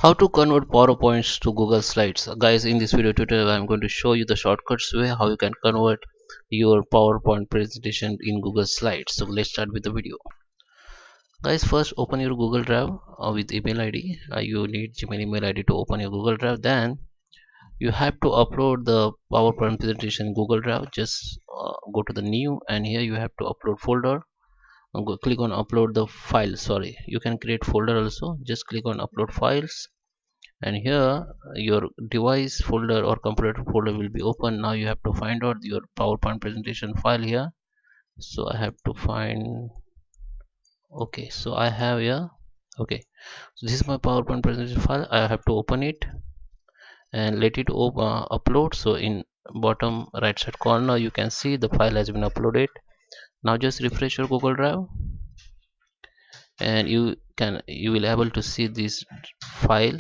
How to convert PowerPoints to Google Slides. Guys, in this video tutorial I'm going to show you the shortcuts way how you can convert your PowerPoint presentation in Google Slides. So let's start with the video. Guys, first open your Google Drive with email ID. You need Gmail email ID to open your Google Drive. Then you have to upload the PowerPoint presentation in Google Drive. Just go to the new, and here you have to upload folder. Click on upload the file. Sorry, you can create folder also. Just click on upload files, and here your device folder or computer folder will be open. Now you have to find out your PowerPoint presentation file here. So I have to find, okay, so I have here, okay, so this is my PowerPoint presentation file. I have to open it and let it upload. So in bottom right side corner you can see the file has been uploaded. Now just refresh your Google Drive, and you will able to see this file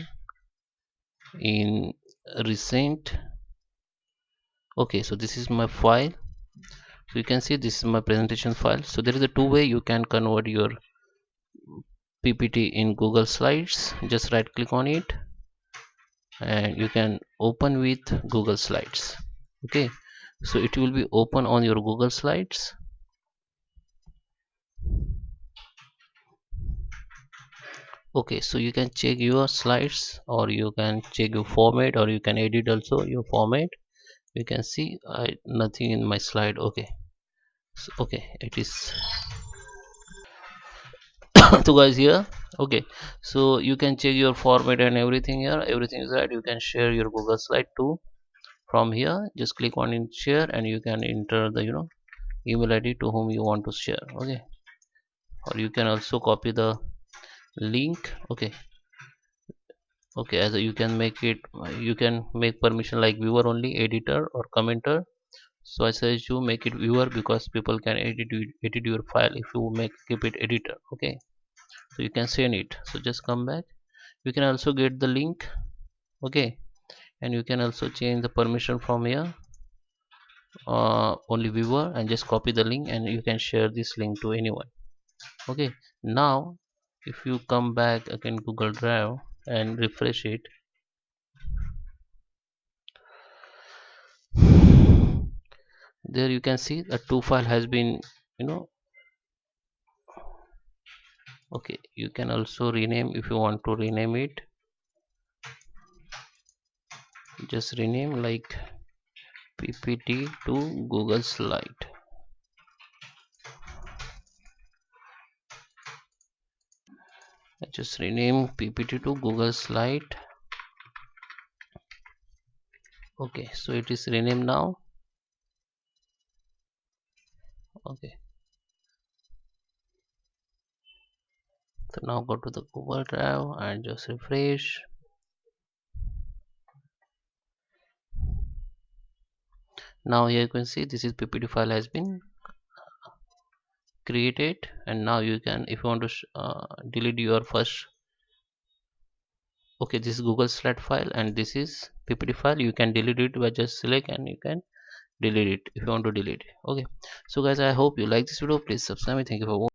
in recent. Okay, so this is my file. So you can see this is my presentation file. So there is a two way you can convert your PPT in Google Slides. Just right click on it and you can open with Google Slides. Okay, so it will be open on your Google Slides. Okay, so you can check your slides, or you can check your format, or you can edit also your format. You can see nothing in my slide. Okay, so, okay, it is so guys here, okay, so you can check your format and everything here. Everything is right. You can share your Google slide too from here. Just click on in share, and you can enter the email ID to whom you want to share. Okay, or you can also copy the link. Okay, okay, as you can make it, you can make permission like viewer only, editor or commenter. So I suggest you make it viewer, because people can edit your file if you make keep it editor. Okay, so you can send it. So just come back. You can also get the link. Okay, and you can also change the permission from here, only viewer, and just copy the link, and you can share this link to anyone. Okay, now if you come back again Google Drive and refresh it, there you can see the two file has been you know okay, you can also rename if you want to rename it. Just rename like PPT to Google Slide. Just rename PPT to Google Slide. Okay, so it is renamed now. Okay, so now go to the Google Drive and just refresh. Now here you can see this is PPT file has been created, and now you can, if you want to delete your first, okay, this is Google Slide file and this is PPT file, you can delete it by just select, and you can delete it if you want to delete it. Okay, so guys, I hope you like this video. Please subscribe me. Thank you for watching.